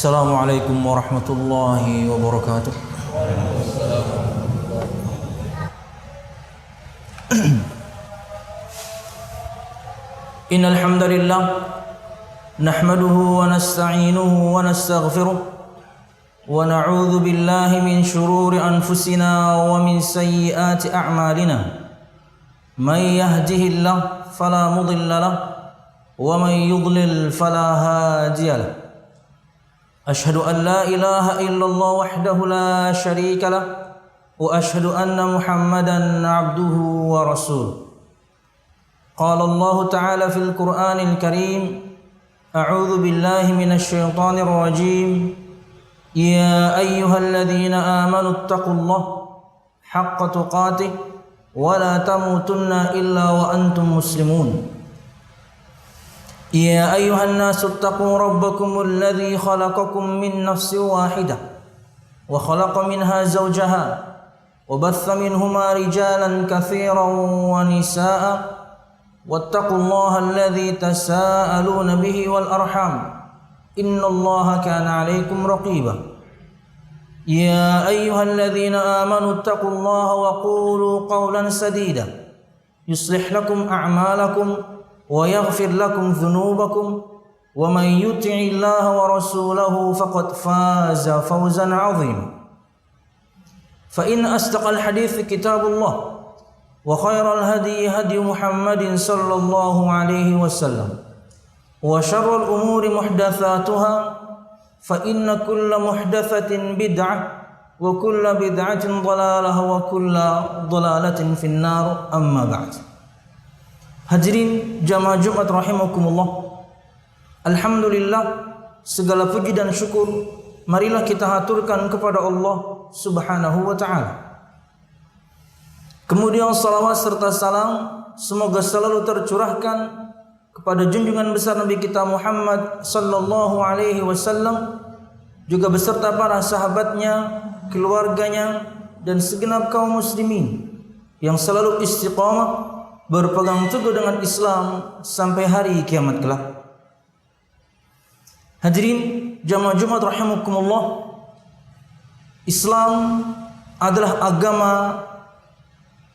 Assalamualaikum warahmatullahi wabarakatuh. Innal hamdalillah nahmaduhu wa nasta'inuhu wa nastaghfiruh wa na'udzu billahi min shururi anfusina wa min sayyiati a'malina. May yahdihillahu fala mudilla lahu wa may yudlil fala hadiya lahu. Ashhadu an la ilaha illallah wahdahu la syarika lah wa ashhadu anna Muhammadan abduhu wa rasuluh. Qala Allah Ta'ala fil Qur'anil Karim, a'udzu billahi minasy syaithanir rajim. Ya ayyuhalladzina amanu taqullaha haqqa tuqatih wa la tamutunna illa wa antum muslimun. يا أيها الناس اتقوا ربكم الذي خلقكم من نفس واحدة وخلق منها زوجها وبث منهما رجالا كثيرا ونساء واتقوا الله الذي تساءلون به والأرحام إن الله كان عليكم رقيبا يا أيها الذين آمنوا اتقوا الله وقولوا قولا سديدا يصلح لكم أعمالكم ويغفر لكم ذنوبكم ومن يطع الله ورسوله فقد فاز فوزا عظيما فإن أصدق الحديث كتاب الله وخير الهدي هدي محمد صلى الله عليه وسلم وشر الأمور محدثاتها فإن كل محدثة بدعة وكل بدعة ضلالة وكل ضلالة في النار أما بعد. Hadirin jamaah Jumat rahimakumullah. Alhamdulillah, segala puji dan syukur marilah kita haturkan kepada Allah Subhanahu wa taala. Kemudian salawat serta salam semoga selalu tercurahkan kepada junjungan besar Nabi kita Muhammad sallallahu alaihi wasallam, juga beserta para sahabatnya, keluarganya dan segenap kaum muslimin yang selalu istiqamah berpegang teguh dengan Islam sampai hari kiamat kelak. Hadirin jamaah Jumat rahimakumullah, Islam adalah agama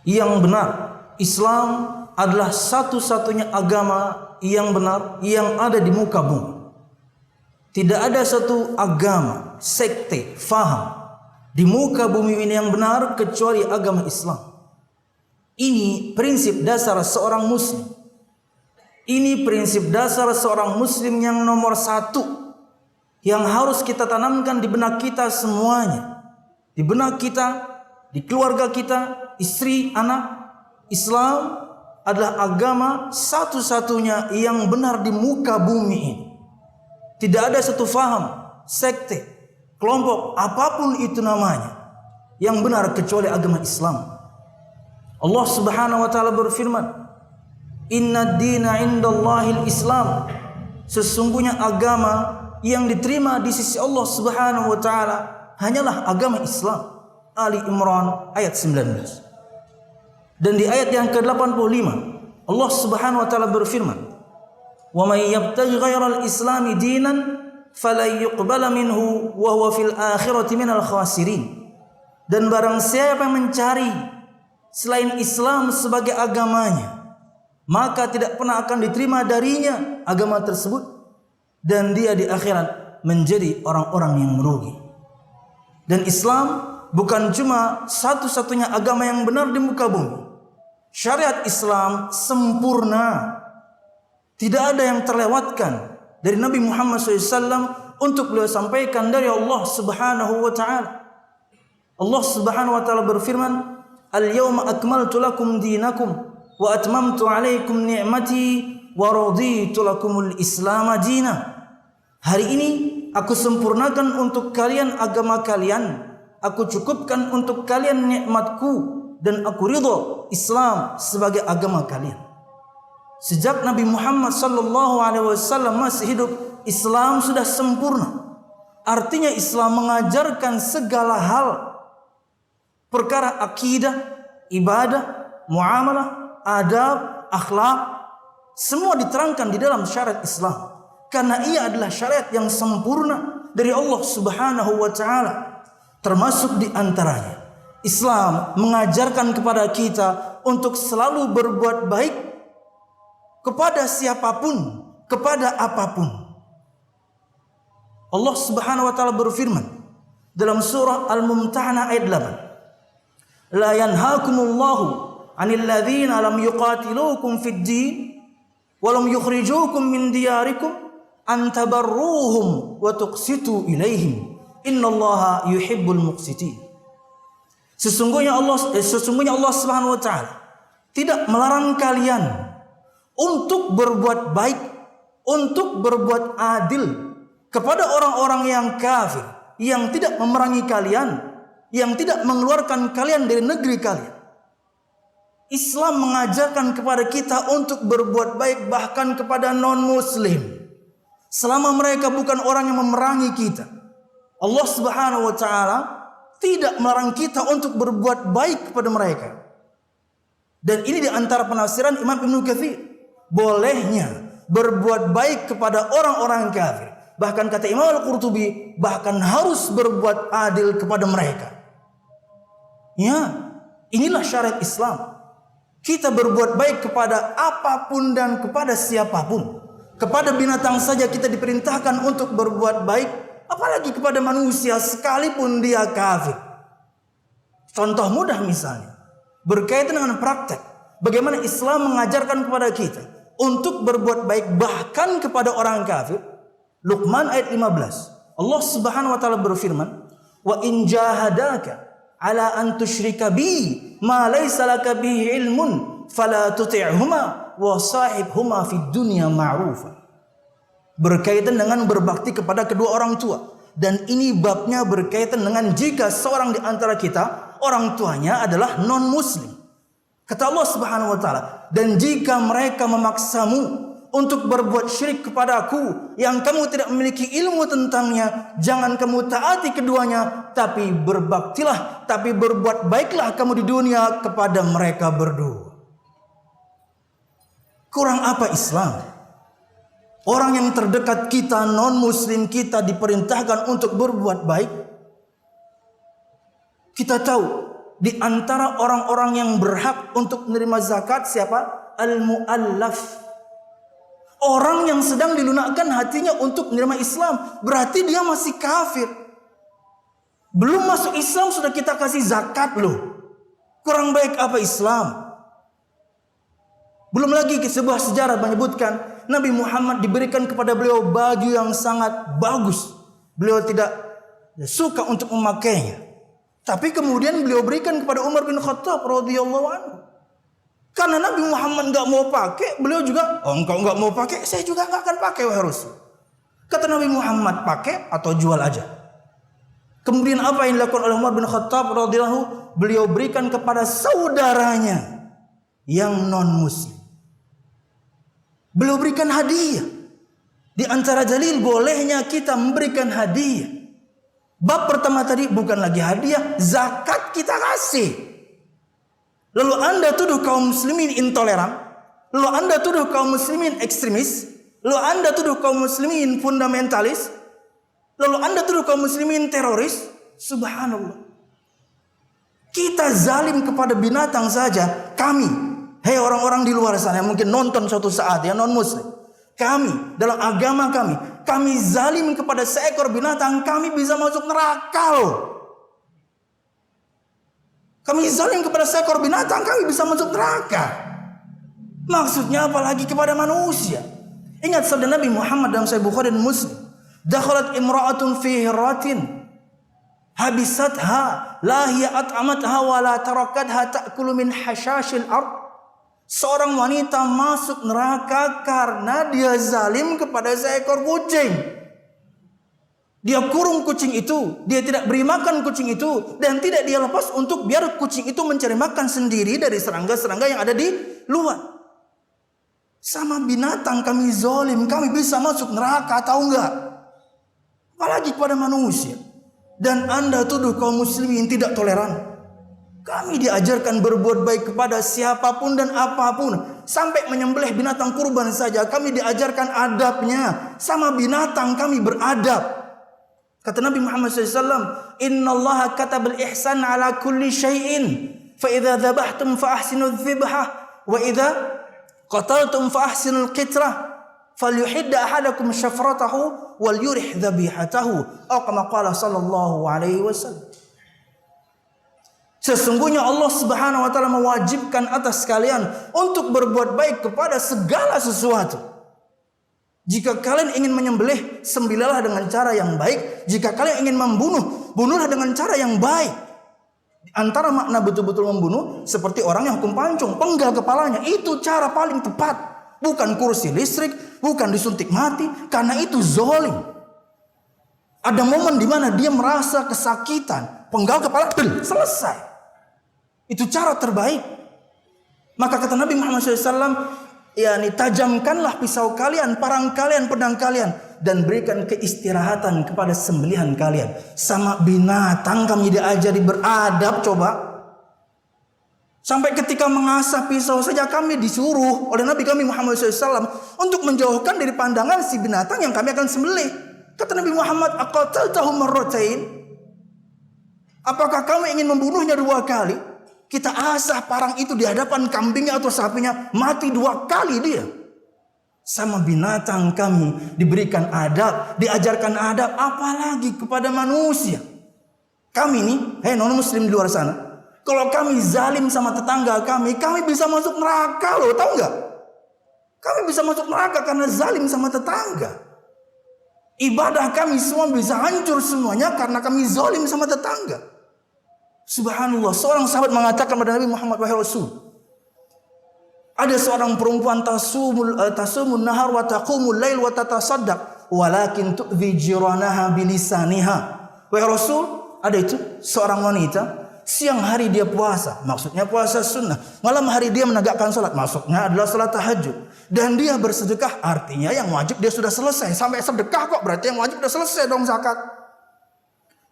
yang benar. Islam adalah satu-satunya agama yang benar yang ada di muka bumi. Tidak ada satu agama, sekte, faham di muka bumi ini yang benar kecuali agama Islam. Ini prinsip dasar seorang muslim. Ini prinsip dasar seorang muslim yang nomor satu, yang harus kita tanamkan di benak kita semuanya. Di benak kita, di keluarga kita, istri, anak. Islam adalah agama satu-satunya yang benar di muka bumi ini. Tidak ada satu faham, sekte, kelompok, apapun itu namanya, yang benar kecuali agama Islam. Allah Subhanahu wa taala berfirman, "Inna ad-dina 'indallahil Islam." Sesungguhnya agama yang diterima di sisi Allah Subhanahu wa taala hanyalah agama Islam. Ali Imran ayat 19. Dan di ayat yang ke-85 Allah Subhanahu wa taala berfirman, "Wa may yabtaghi ghairal islami dinan falan yuqbala minhu wa huwa fil akhirati minal khasirin." Dan barang siapa yang mencari selain Islam sebagai agamanya, maka tidak pernah akan diterima darinya agama tersebut, dan dia di akhirat menjadi orang-orang yang merugi. Dan Islam bukan cuma satu-satunya agama yang benar di muka bumi. Syariat Islam sempurna. Tidak ada yang terlewatkan dari Nabi Muhammad SAW untuk beliau sampaikan dari Allah Subhanahu wa taala. Allah Subhanahu wa taala berfirman, "Al-yawma akmaltu lakum dinakum wa atmamtu alaikum ni'mati wa raditu lakumul Islam dina." Hari ini aku sempurnakan untuk kalian agama kalian, aku cukupkan untuk kalian nikmatku, dan aku ridha Islam sebagai agama kalian. Sejak Nabi Muhammad sallallahu alaihi wasallam masih hidup, Islam sudah sempurna. Artinya Islam mengajarkan segala hal, perkara akidah, ibadah, muamalah, adab, akhlak, semua diterangkan di dalam syariat Islam. Karena ia adalah syariat yang sempurna dari Allah Subhanahu wa taala. Termasuk di antaranya Islam mengajarkan kepada kita untuk selalu berbuat baik kepada siapapun, kepada apapun. Allah Subhanahu wa taala berfirman dalam surah Al-Mumtahanah ayat 8. La yanhaakumullahu 'anil ladzina lam yuqatilukum fid din wa lam yukhrijukum min diyarikum an tabarruhum wa tuqsitu ilaihim. Innallaha yuhibbul muqsitin. Sesungguhnya Allah Subhanahu wa taala tidak melarang kalian untuk berbuat baik, untuk berbuat adil kepada orang-orang yang kafir, yang tidak memerangi kalian, yang tidak mengeluarkan kalian dari negeri kalian. Islam mengajarkan kepada kita untuk berbuat baik bahkan kepada non-muslim, selama mereka bukan orang yang memerangi kita. Allah Subhanahu wa taala tidak melarang kita untuk berbuat baik kepada mereka. Dan ini di antara penafsiran Imam Ibnu Katsir, bolehnya berbuat baik kepada orang-orang kafir. Bahkan kata Imam Al-Qurtubi, bahkan harus berbuat adil kepada mereka. Ya, inilah syariat Islam. Kita berbuat baik kepada apapun dan kepada siapapun. Kepada binatang saja kita diperintahkan untuk berbuat baik, apalagi kepada manusia sekalipun dia kafir. Contoh mudah misalnya, berkaitan dengan praktek, bagaimana Islam mengajarkan kepada kita untuk berbuat baik bahkan kepada orang kafir. Luqman ayat 15. Allah Subhanahu wa taala berfirman, "Wa in jahadaka ala an tusyrika bi ma laysa laka bihi ilmun fala tuti'huma wa sahibhuma fid dunya ma'rufa." Berkaitan dengan berbakti kepada kedua orang tua. Dan ini babnya berkaitan dengan jika seorang di antara kita orang tuanya adalah non-muslim. Kata Allah Subhanahu wa taala, "Dan jika mereka memaksamu untuk berbuat syirik kepadaku yang kamu tidak memiliki ilmu tentangnya, jangan kamu taati keduanya, tapi berbaktilah, tapi berbuat baiklah kamu di dunia kepada mereka berdua." Kurang apa Islam? Orang yang terdekat kita, non-muslim kita, diperintahkan untuk berbuat baik. Kita tahu di antara orang-orang yang berhak untuk menerima zakat siapa? Al-mu'allaf. Orang yang sedang dilunakkan hatinya untuk menerima Islam, berarti dia masih kafir. Belum masuk Islam sudah kita kasih zakat loh. Kurang baik apa Islam? Belum lagi sebuah sejarah menyebutkan Nabi Muhammad diberikan kepada beliau baju yang sangat bagus. Beliau tidak suka untuk memakainya. Tapi kemudian beliau berikan kepada Umar bin Khattab radhiyallahu anhu. Karena Nabi Muhammad nggak mau pakai, beliau juga, "Oh, engkau nggak mau pakai, saya juga nggak akan pakai, wahai Rasul." Kata Nabi Muhammad, "Pakai atau jual aja." Kemudian apa yang dilakukan oleh Umar bin Khattab radhiyallahu anhu? Beliau berikan kepada saudaranya yang non-muslim. Beliau berikan hadiah. Di antara dalil bolehnya kita memberikan hadiah. Bab pertama tadi bukan lagi hadiah, zakat kita kasih. Lalu Anda tuduh kaum muslimin intoleran, lalu Anda tuduh kaum muslimin ekstremis, lalu Anda tuduh kaum muslimin fundamentalis, lalu Anda tuduh kaum muslimin teroris. Subhanallah. Kita zalim kepada binatang saja. Kami, hei orang-orang di luar sana yang mungkin nonton suatu saat ya, non-muslim. Kami dalam agama kami zalim kepada seekor binatang, kami bisa masuk neraka loh. Kami zalim kepada seekor binatang, kami bisa masuk neraka. Maksudnya apalagi kepada manusia. Ingat sabda Nabi Muhammad dalam Sahih Bukhari dan Muslim. Dakhalat imra'atun fi hiratin habisatha la hiya at'amatha wa la tarakatha ta'kulu min hashashil ard. Seorang wanita masuk neraka karena dia zalim kepada seekor kucing. Dia kurung kucing itu, dia tidak beri makan kucing itu, dan tidak dia lepas untuk biar kucing itu mencari makan sendiri dari serangga-serangga yang ada di luar. Sama binatang kami zalim, kami bisa masuk neraka, tahu enggak? Apalagi kepada manusia. Dan Anda tuduh kaum muslimin tidak toleran. Kami diajarkan berbuat baik kepada siapapun dan apapun. Sampai menyembelih binatang kurban saja kami diajarkan adabnya. Sama binatang kami beradab. Kata Nabi Muhammad SAW, Inna Allah katabal ihsan ala kulli syai'in. Fa idza dzabhtum fa ahsinu dzibhah wa idza qataltum fa ahsinul qitrah. Falyuhidda ahadakum syafratahu wal yurih dzabihatahu. Atau kama qala sallallahu alaihi wasallam. Sesungguhnya Allah Subhanahu wa taala mewajibkan atas kalian untuk berbuat baik kepada segala sesuatu. Jika kalian ingin menyembelih, sembelihlah dengan cara yang baik. Jika kalian ingin membunuh, bunuhlah dengan cara yang baik. Antara makna betul-betul membunuh seperti orang yang hukum pancung, penggal kepalanya, itu cara paling tepat. Bukan kursi listrik, bukan disuntik mati, karena itu zalim. Ada momen di mana dia merasa kesakitan, penggal kepala, selesai. Itu cara terbaik. Maka kata Nabi Muhammad SAW, yakni tajamkanlah pisau kalian, parang kalian, pedang kalian, dan berikan keistirahatan kepada sembelihan kalian. Sama binatang kami diajari beradab, coba. Sampai ketika mengasah pisau saja kami disuruh oleh Nabi kami Muhammad SAW untuk menjauhkan dari pandangan si binatang yang kami akan sembelih. Kata Nabi Muhammad, aqataltahu marratain? Apakah kamu ingin membunuhnya 2 kali? Kita asah parang itu di hadapan kambingnya atau sapinya, mati 2 kali dia. Sama binatang kami diberikan adab, diajarkan adab, apalagi kepada manusia. Kami nih, non muslim di luar sana, kalau kami zalim sama tetangga kami bisa masuk neraka loh, tahu nggak? Kami bisa masuk neraka karena zalim sama tetangga. Ibadah kami semua bisa hancur semuanya karena kami zalim sama tetangga. Subhanallah, seorang sahabat mengatakan kepada Nabi Muhammad, wahai Rasul, ada seorang perempuan tasumun nahar wa taqumul lail wa tatasaddaq walakin tu'dhi jiranaha bilisaniha. Wahai Rasul, ada itu seorang wanita, siang hari dia puasa, maksudnya puasa sunnah. Malam hari dia menegakkan salat, maksudnya adalah salat tahajud. Dan dia bersedekah, artinya yang wajib dia sudah selesai. Sampai sedekah kok, berarti yang wajib sudah selesai dong zakat.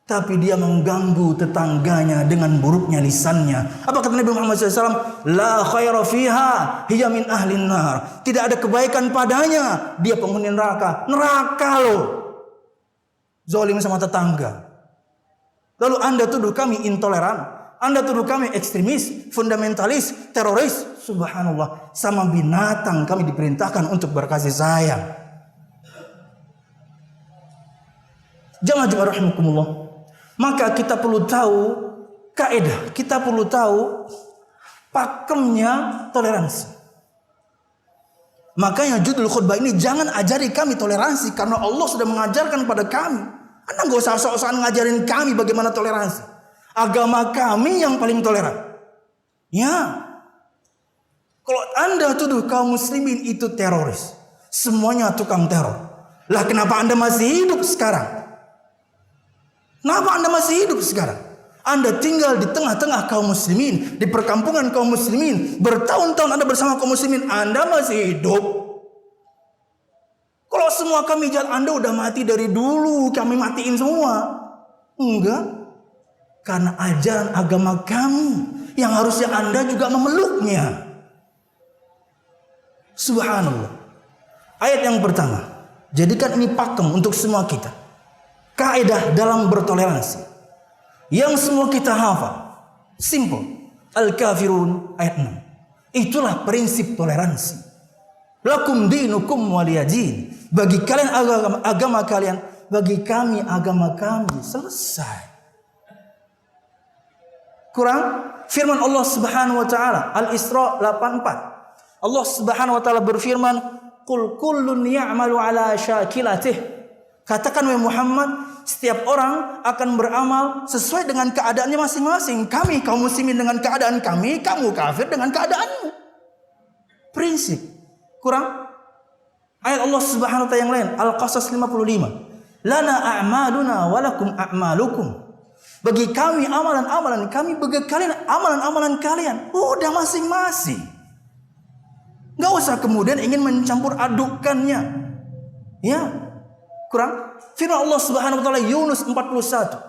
Tapi dia mengganggu tetangganya dengan buruknya lisannya. Apa kata Nabi Muhammad SAW? La khaira fiha, hiya min ahlin nar. Tidak ada kebaikan padanya, dia penghuni neraka. Neraka loh. Zalim sama tetangga. Lalu Anda tuduh kami intoleran, Anda tuduh kami ekstremis, fundamentalis, teroris. Subhanallah, sama binatang kami diperintahkan untuk berkasih sayang. Jamaah Jumat rahimakumullah. Maka kita perlu tahu kaidah, kita perlu tahu pakemnya toleransi. Makanya judul khutbah ini, jangan ajari kami toleransi, karena Allah sudah mengajarkan pada kami. Anda gak usah sok-sokan ngajarin kami bagaimana toleransi. Agama kami yang paling toleran. Ya. Kalau Anda tuduh kaum muslimin itu teroris, semuanya tukang teror. Lah kenapa Anda masih hidup sekarang? Kenapa Anda masih hidup sekarang? Anda tinggal di tengah-tengah kaum muslimin, di perkampungan kaum muslimin. Bertahun-tahun Anda bersama kaum muslimin, Anda masih hidup. Kalau semua kami jalan, Anda udah mati dari dulu, kami matiin semua. Enggak. Karena ajaran agama kami yang harusnya Anda juga memeluknya. Subhanallah. Ayat yang pertama, jadikan ini pakem untuk semua kita. Kaidah dalam bertoleransi yang semua kita hafal. Simple. Al-Kafirun ayat 6. Itulah prinsip toleransi. Lakum dinukum waliyadin. Bagi kalian agama kalian, bagi kami agama kami. Selesai. Kurang? Firman Allah Subhanahu wa taala Al-Isra 84. Allah Subhanahu wa taala berfirman, "Qul kullun ya'malu ala syakilatihi." Katakan wahai Muhammad, setiap orang akan beramal sesuai dengan keadaannya masing-masing. Kami kaum muslimin dengan keadaan kami, kamu kafir dengan keadaanmu. Prinsip. Kurang? Ayat Allah Subhanahu wa taala yang lain, Al-Qasas 55. Lana a'maluna walakum a'malukum. Bagi kami amalan-amalan kami, bagi kalian amalan-amalan kalian. Udah masing-masing. Gak usah kemudian ingin mencampur adukkannya. Ya. Kurang? Firman Allah Subhanahu wa taala Yunus 41.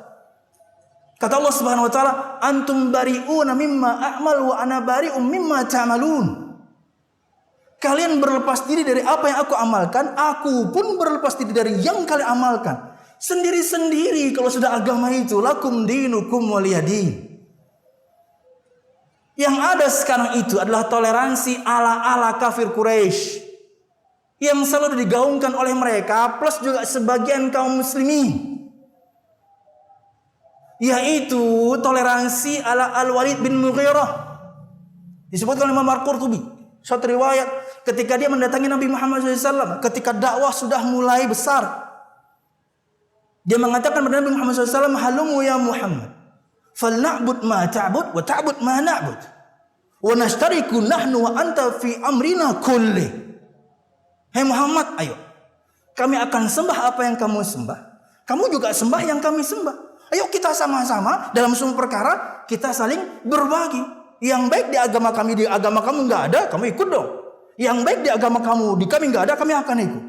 Kata Allah Subhanahu wa taala, "Antum bari'una mimma a'mal wa ana bari'um mimma ta'malun." Kalian berlepas diri dari apa yang aku amalkan, aku pun berlepas diri dari yang kalian amalkan. Sendiri-sendiri kalau sudah agama itu, lakum dinukum waliyadin. Yang ada sekarang itu adalah toleransi ala-ala kafir Quraisy yang selalu digaungkan oleh mereka, plus juga sebagian kaum muslimin, yaitu toleransi ala Al-Walid bin Mughirah. Disebutkan oleh Imam Al-Qurtubi, suatu riwayat ketika dia mendatangi Nabi Muhammad SAW, ketika dakwah sudah mulai besar, dia mengatakan kepada Nabi Muhammad SAW, halumu ya Muhammad, falna'bud ma ta'bud wa ta'bud ma na'bud wa nashtariku nahnu wa anta fi amrina kulli. Hai Muhammad, ayo kami akan sembah apa yang kamu sembah, kamu juga sembah yang kami sembah. Ayo kita sama-sama dalam semua perkara kita saling berbagi. Yang baik di agama kami, di agama kamu nggak ada, kamu ikut dong. Yang baik di agama kamu, di kami nggak ada, kami akan ikut.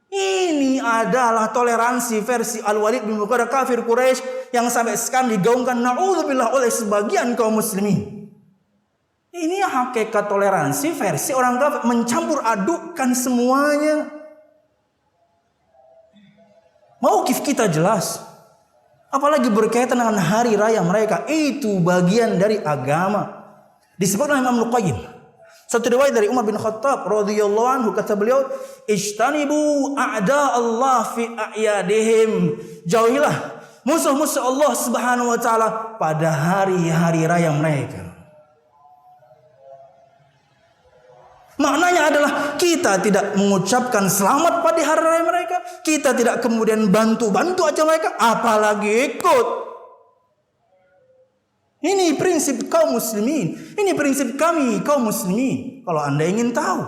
Ini adalah toleransi versi Al-Walid bin Mughirah kafir Quraisy yang sampai sekarang digaungkan na'udzubillah oleh sebagian kaum muslimin. Ini hakikat toleransi versi orang kafir, mencampur adukkan semuanya. Mauqif kita jelas. Apalagi berkaitan dengan hari raya mereka, itu bagian dari agama. Disebutkan Imam Al-Qayyim, satu riwayat dari Umar bin Khattab radhiyallahu anhu, kata beliau, "Ijtanibu a'da Allah fi a'yadihim." Jauhilah musuh-musuh Allah Subhanahu wa taala pada hari-hari raya mereka. Maknanya adalah kita tidak mengucapkan selamat pada hari raya mereka, kita tidak kemudian bantu-bantu aja mereka, apalagi ikut. Ini prinsip kaum muslimin, ini prinsip kami kaum muslimin. Kalau Anda ingin tahu,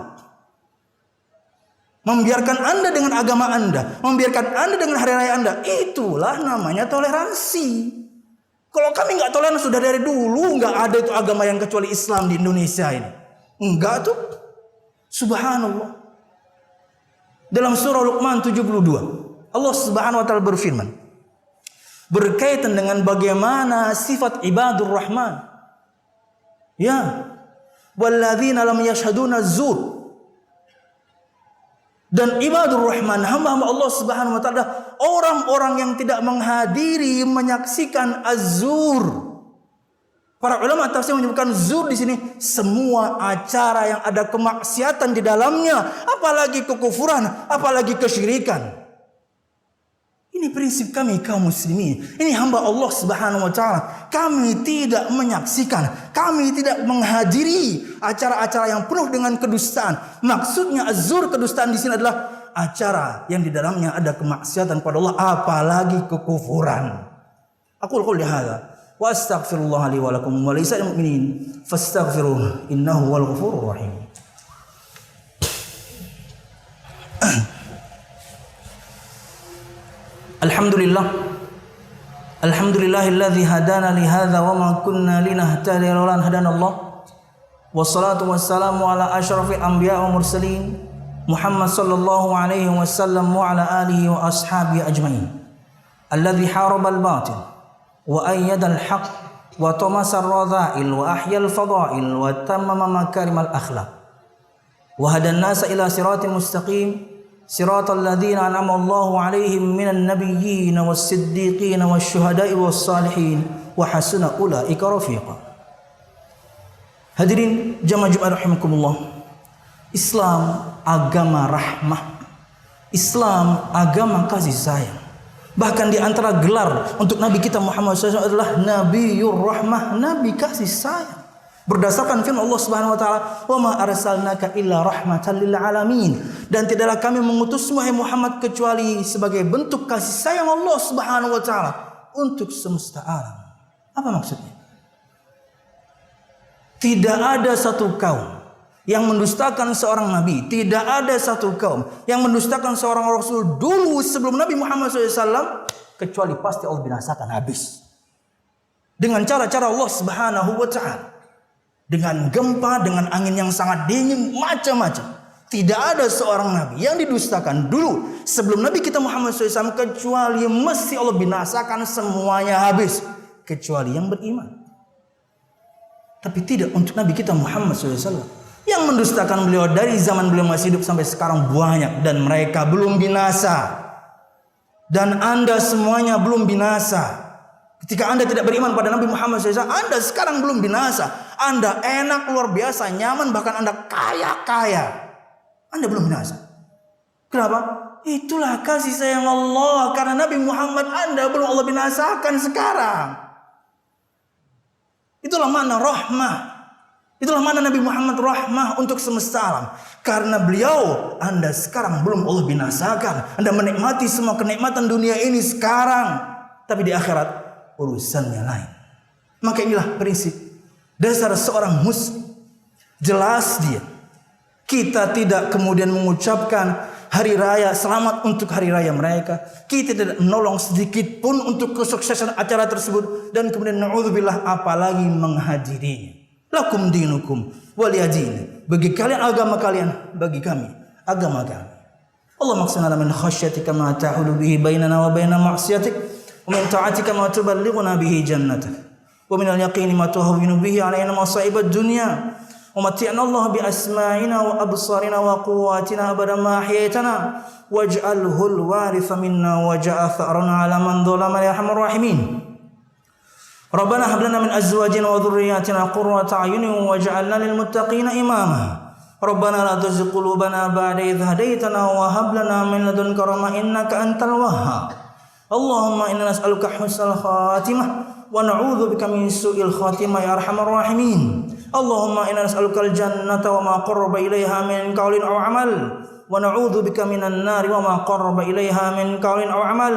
membiarkan Anda dengan agama Anda, membiarkan Anda dengan hari raya Anda, itulah namanya toleransi. Kalau kami nggak toleran sudah dari dulu, nggak ada itu agama yang kecuali Islam di Indonesia ini. Enggak tuh. Subhanallah. Dalam surah Luqman 72, Allah Subhanahu wa taala berfirman berkaitan dengan bagaimana sifat ibadur rahman. Ya, walladzina lam yashhaduna az-zur. Dan ibadur rahman, hamba-hamba Allah Subhanahu wa taala, orang-orang yang tidak menghadiri, menyaksikan az-zur. Para ulama tafsir menyebutkan zur di sini semua acara yang ada kemaksiatan di dalamnya, apalagi kekufuran, apalagi kesyirikan. Ini prinsip kami kaum muslimin. Ini hamba Allah Subhanahu wa taala. Kami tidak menyaksikan, kami tidak menghadiri acara-acara yang penuh dengan kedustaan. Maksudnya az-zur, kedustaan di sini adalah acara yang di dalamnya ada kemaksiatan kepada Allah, apalagi kekufuran. Aku qouli hadza wa astaghfirullah li wa lakum wa lisa'il mu'minin fastaghfiruhu innahu wal ghafurur rahim. Alhamdulillahilladzi hadana li hadza wa ma kunna linahtadiya laula an hadanallah. Wassalatu wassalamu ala asyrafil anbiya wa mursalin Muhammad sallallahu alaihi wasallam wa ala alihi wa ashabihi ajmain. Alladzi haraba al-batil wa ayyada al-haq wa tamasa ar-radha'il wa ahya al-fada'il wa tammama makarim al-akhlaq wa hada an-nasa ila siratin mustaqim. Siratal ladzina an'ama Allahu 'alaihim minan nabiyyin was-siddiqin wasyuhada'i was-salihin wa hasuna ulaika rafiqa. Hadirin jamaah Jumat rahimakumullah. Islam agama rahmah. Islam agama kasih sayang. Bahkan di antara gelar untuk Nabi kita Muhammad SAW adalah Nabiyur Rahmah, Nabi kasih sayang. Berdasarkan firman Allah Subhanahu wa taala, "Wa ma arsalnaka illa rahmatan lil alamin." Dan tidaklah kami mengutusmu hai Muhammad kecuali sebagai bentuk kasih sayang Allah Subhanahu wa taala untuk semesta alam. Apa maksudnya? Tidak ada satu kaum yang mendustakan seorang nabi, tidak ada satu kaum yang mendustakan seorang rasul dulu sebelum Nabi Muhammad SAW, kecuali pasti Allah binasakan habis. Dengan cara-cara Allah Subhanahu wa taala. Dengan gempa, dengan angin yang sangat dingin, macam-macam. Tidak ada seorang nabi yang didustakan dulu sebelum Nabi kita Muhammad SAW, kecuali mesti Allah binasakan semuanya habis, kecuali yang beriman. Tapi tidak untuk Nabi kita Muhammad SAW. Yang yang mendustakan beliau dari zaman beliau masih hidup sampai sekarang banyak, dan mereka belum binasa. Dan Anda semuanya belum binasa. Ketika Anda tidak beriman pada Nabi Muhammad SAW, Anda sekarang belum binasa. Anda enak luar biasa, nyaman, bahkan Anda kaya-kaya. Anda belum binasa. Kenapa? Itulah kasih sayang Allah. Karena Nabi Muhammad Anda belum Allah binasakan sekarang. Itulah makna rahmah. Itulah makna Nabi Muhammad rahmah untuk semesta alam. Karena beliau Anda sekarang belum Allah binasakan. Anda menikmati semua kenikmatan dunia ini sekarang. Tapi di akhirat urusannya lain. Maka inilah prinsip dasar seorang muslim. Jelas dia. Kita tidak kemudian mengucapkan hari raya selamat untuk hari raya mereka. Kita tidak menolong sedikit pun untuk kesuksesan acara tersebut. Dan kemudian na'udzubillah apalagi menghadirinya. Lakum dinukum waliyadin. Bagi kalian agama kalian, bagi kami agama kami. Allah maksana min khasyatika ma ta'ulu bihi bainana wa baina ma'siyatik, wa min ta'atika ma tuballighuna bihi jannatak, wa min al-yaqini ma tuhawwinu bihi 'alaina masa'ibad dunya, wa matti'na Allah bi asma'ina wa absarina wa quwwatina abada ma ahyaytana waj'alhu al-waritha minna waj'al tha'rana 'ala man dhalama ya arhamar rahimin. Rabbana hab lana min azwajina wa dhurriyyatina qurrata a'yunin waj'alna lil muttaqina imama. Rabbana la tuzigh qulubana ba'da idh hadaytana wa hab lana min ladunka rahmah innaka antal wahhab. Allahumma inna nas'aluka husnal khatimah wa na'udzu bika min su'il khatimah ya arhamar rahimin. Allahumma inna nas'aluka al-jannata wa ma qarraba ilaiha min qawlin aw amal wa na'udzu bika minan nari wa ma qarraba ilaiha min qawlin aw amal.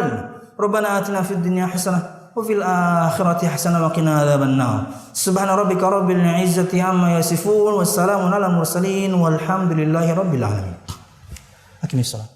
Rabbana atina fid dunya hasanah وفي الآخرة حسنة وقنا عذاب النار. سبحان ربك رب العزة عما يصفون والسلام على المرسلين والحمد لله رب العالمين. أكمل الصلاة.